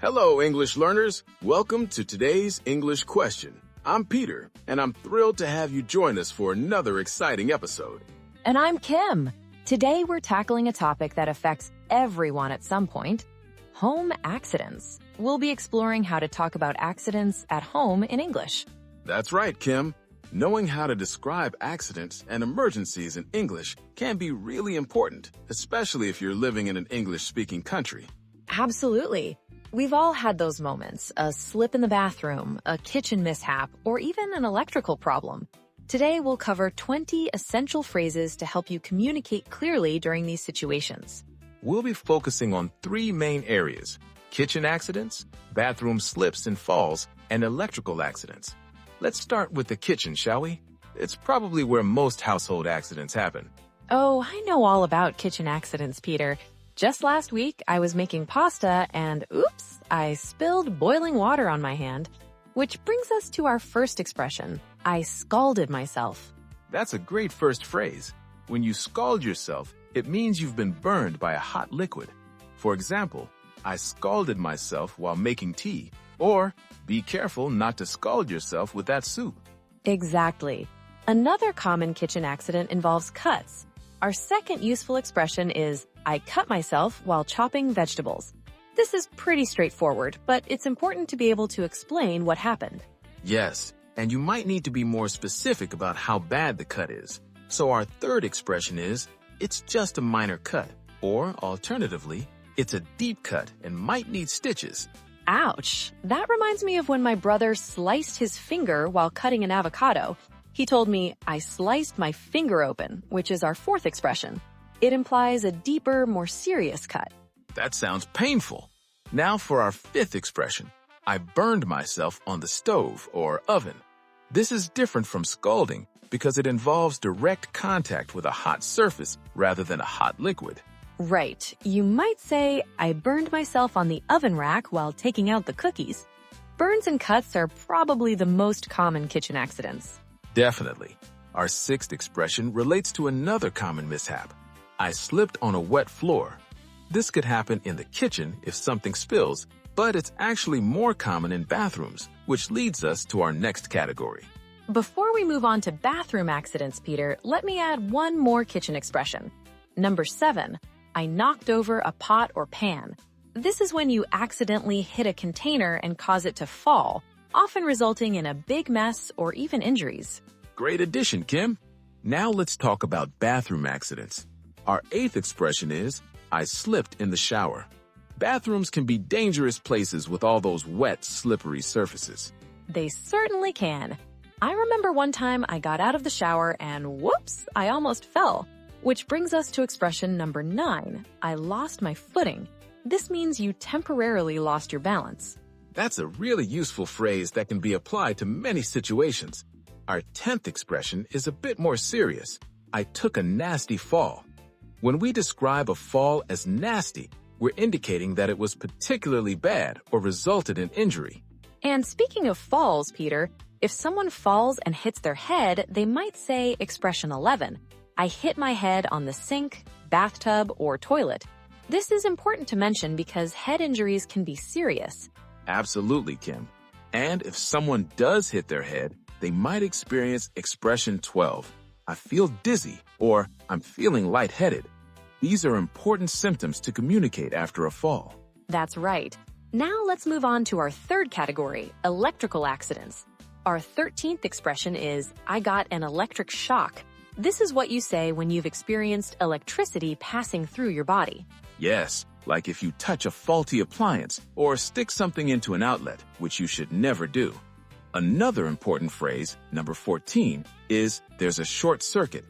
Hello, English learners. Welcome to today's English question. I'm Peter, and I'm thrilled to have you join us for another exciting episode. And I'm Kim. Today we're tackling a topic that affects everyone at some point, home accidents. We'll be exploring how to talk about accidents at home in English. That's right, Kim. Knowing how to describe accidents and emergencies in English can be really important, especially if you're living in an English-speaking country. Absolutely. We've all had those moments, a slip in the bathroom, a kitchen mishap, or even an electrical problem. Today we'll cover 20 essential phrases to help you communicate clearly during these situations. We'll be focusing on three main areas: kitchen accidents, bathroom slips and falls, and electrical accidents. Let's start with the kitchen, shall we? It's probably where most household accidents happen. Oh, I know all about kitchen accidents, Peter. Just last week, I was making pasta and oops, I spilled boiling water on my hand. Which brings us to our first expression, I scalded myself. That's a great first phrase. When you scald yourself, it means you've been burned by a hot liquid. For example, I scalded myself while making tea. Or, be careful not to scald yourself with that soup. Exactly. Another common kitchen accident involves cuts. Our second useful expression is, I cut myself while chopping vegetables. This is pretty straightforward, but it's important to be able to explain what happened. Yes, and you might need to be more specific about how bad the cut is. So our third expression is, it's just a minor cut. Or, alternatively, it's a deep cut and might need stitches. Ouch! That reminds me of when my brother sliced his finger while cutting an avocado. He told me, I sliced my finger open, which is our fourth expression. It implies a deeper, more serious cut. That sounds painful. Now for our fifth expression, I burned myself on the stove or oven. This is different from scalding because it involves direct contact with a hot surface rather than a hot liquid. Right. You might say, I burned myself on the oven rack while taking out the cookies. Burns and cuts are probably the most common kitchen accidents. Definitely. Our sixth expression relates to another common mishap. I slipped on a wet floor. This could happen in the kitchen if something spills, but it's actually more common in bathrooms, which leads us to our next category. Before we move on to bathroom accidents, Peter, let me add one more kitchen expression. Number 7, I knocked over a pot or pan. This is when you accidentally hit a container and cause it to fall, often resulting in a big mess or even injuries. Great addition, Kim. Now let's talk about bathroom accidents. Our eighth expression is, I slipped in the shower. Bathrooms can be dangerous places with all those wet, slippery surfaces. They certainly can. I remember one time I got out of the shower and whoops, I almost fell. Which brings us to expression number 9, I lost my footing. This means you temporarily lost your balance. That's a really useful phrase that can be applied to many situations. Our 10th expression is a bit more serious. I took a nasty fall. When we describe a fall as nasty, we're indicating that it was particularly bad or resulted in injury. And speaking of falls, Peter, if someone falls and hits their head, they might say expression 11, I hit my head on the sink, bathtub, or toilet. This is important to mention because head injuries can be serious. Absolutely, Kim. And if someone does hit their head, they might experience expression 12, I feel dizzy, or I'm feeling lightheaded. These are important symptoms to communicate after a fall. That's right. Now let's move on to our third category, electrical accidents. Our 13th expression is, I got an electric shock. This is what you say when you've experienced electricity passing through your body. Yes, like if you touch a faulty appliance or stick something into an outlet, which you should never do. Another important phrase, number 14, is there's a short circuit.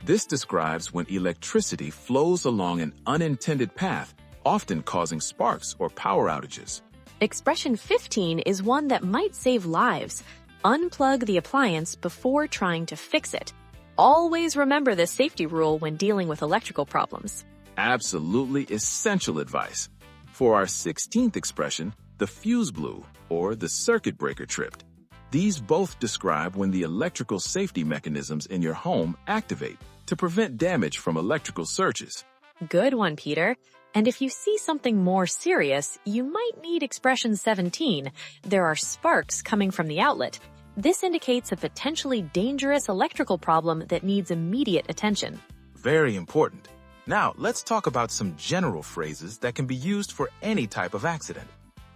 This describes when electricity flows along an unintended path, often causing sparks or power outages. Expression 15 is one that might save lives. Unplug the appliance before trying to fix it. Always remember this safety rule when dealing with electrical problems. Absolutely essential advice. For our 16th expression, the fuse blew or the circuit breaker tripped. These both describe when the electrical safety mechanisms in your home activate to prevent damage from electrical surges. Good one, Peter. And if you see something more serious, you might need expression 17. There are sparks coming from the outlet. This indicates a potentially dangerous electrical problem that needs immediate attention. Very important. Now, let's talk about some general phrases that can be used for any type of accident.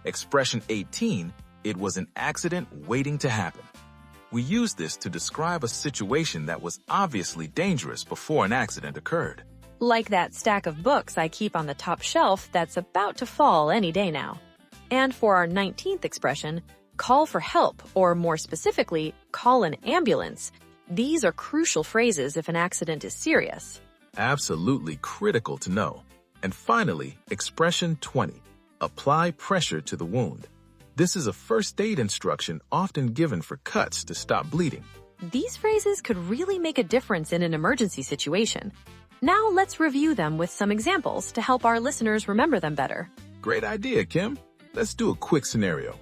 Expression 18, it was an accident waiting to happen. We use this to describe a situation that was obviously dangerous before an accident occurred. Like that stack of books I keep on the top shelf that's about to fall any day now. And for our 19th expression, call for help, or more specifically, call an ambulance. These are crucial phrases if an accident is serious. Absolutely critical to know. And finally, expression 20, apply pressure to the wound. This is a first aid instruction often given for cuts to stop bleeding. These phrases could really make a difference in an emergency situation. Now let's review them with some examples to help our listeners remember them better. Great idea, Kim. Let's do a quick scenario.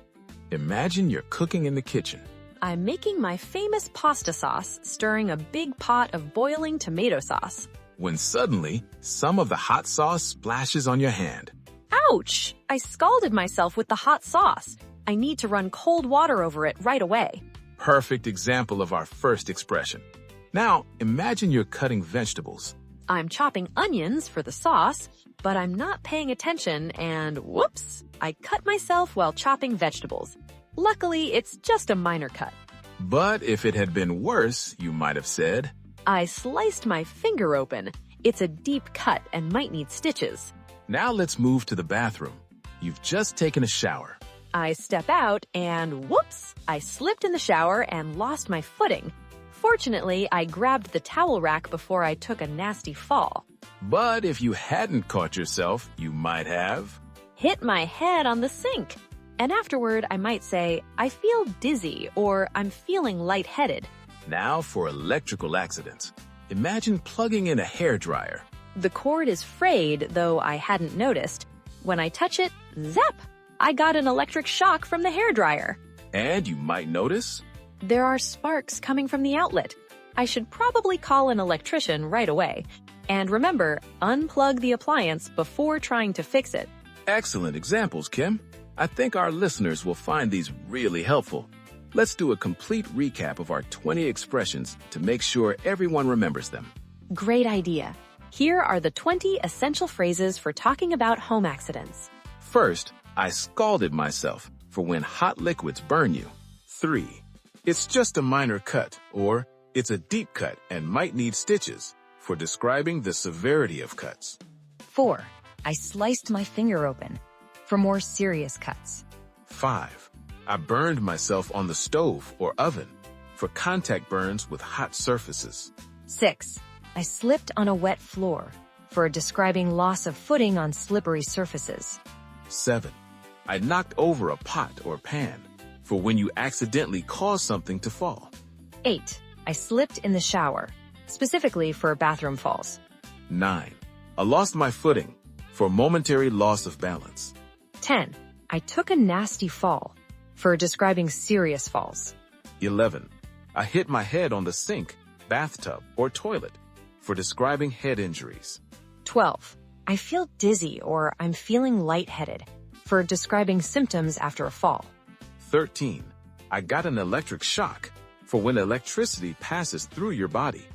Imagine you're cooking in the kitchen. I'm making my famous pasta sauce, stirring a big pot of boiling tomato sauce. When suddenly, some of the hot sauce splashes on your hand. Ouch! I scalded myself with the hot sauce. I need to run cold water over it right away. Perfect example of our first expression. Now, imagine you're cutting vegetables. I'm chopping onions for the sauce, but I'm not paying attention and whoops! I cut myself while chopping vegetables. Luckily, it's just a minor cut. But if it had been worse, you might have said, I sliced my finger open. It's a deep cut and might need stitches. Now let's move to the bathroom. You've just taken a shower. I step out and whoops! I slipped in the shower and lost my footing. Fortunately, I grabbed the towel rack before I took a nasty fall. But if you hadn't caught yourself, you might have hit my head on the sink. And afterward, I might say, I feel dizzy or I'm feeling lightheaded. Now for electrical accidents. Imagine plugging in a hairdryer. The cord is frayed, though I hadn't noticed. When I touch it, zap! I got an electric shock from the hairdryer. And you might notice there are sparks coming from the outlet. I should probably call an electrician right away. And remember, unplug the appliance before trying to fix it. Excellent examples, Kim. I think our listeners will find these really helpful. Let's do a complete recap of our 20 expressions to make sure everyone remembers them. Great idea. Here are the 20 essential phrases for talking about home accidents. First, I scalded myself for when hot liquids burn you. 3. It's just a minor cut, or it's a deep cut and might need stitches, for describing the severity of cuts. 4. I sliced my finger open, for more serious cuts. 5. I burned myself on the stove or oven, for contact burns with hot surfaces. 6. I slipped on a wet floor, for describing loss of footing on slippery surfaces. 7. I knocked over a pot or pan, for when you accidentally cause something to fall. 8. I slipped in the shower, specifically for bathroom falls. 9. I lost my footing, for momentary loss of balance. 10. I took a nasty fall, for describing serious falls. 11. I hit my head on the sink, bathtub, or toilet, for describing head injuries. 12. I feel dizzy or I'm feeling lightheaded, for describing symptoms after a fall. 13. I got an electric shock, for when electricity passes through your body.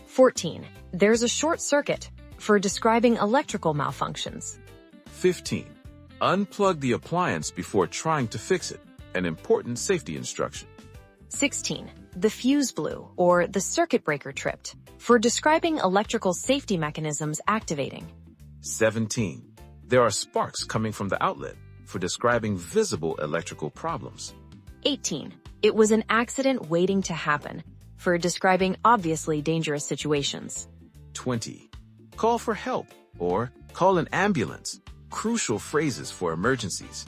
14. There's a short circuit, for describing electrical malfunctions. 15. Unplug the appliance before trying to fix it, an important safety instruction. 16. The fuse blew, or the circuit breaker tripped, for describing electrical safety mechanisms activating. 17. There are sparks coming from the outlet, for describing visible electrical problems. 18. It was an accident waiting to happen, for describing obviously dangerous situations. 20. Call for help, or call an ambulance, crucial phrases for emergencies.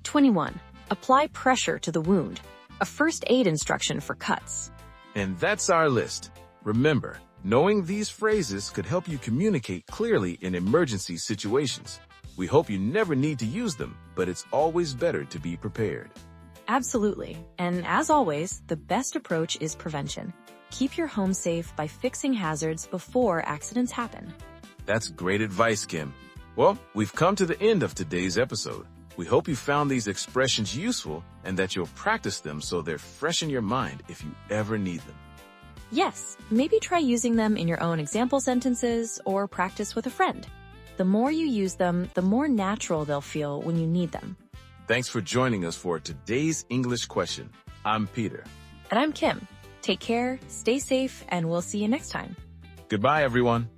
21. Apply pressure to the wound, a first aid instruction for cuts. And that's our list. Remember, knowing these phrases could help you communicate clearly in emergency situations. We hope you never need to use them, but it's always better to be prepared. Absolutely. And as always, the best approach is prevention. Keep your home safe by fixing hazards before accidents happen. That's great advice, Kim. Well, we've come to the end of today's episode. We hope you found these expressions useful and that you'll practice them so they're fresh in your mind if you ever need them. Yes, maybe try using them in your own example sentences or practice with a friend. The more you use them, the more natural they'll feel when you need them. Thanks for joining us for today's English question. I'm Peter. And I'm Kim. Take care, stay safe, and we'll see you next time. Goodbye, everyone.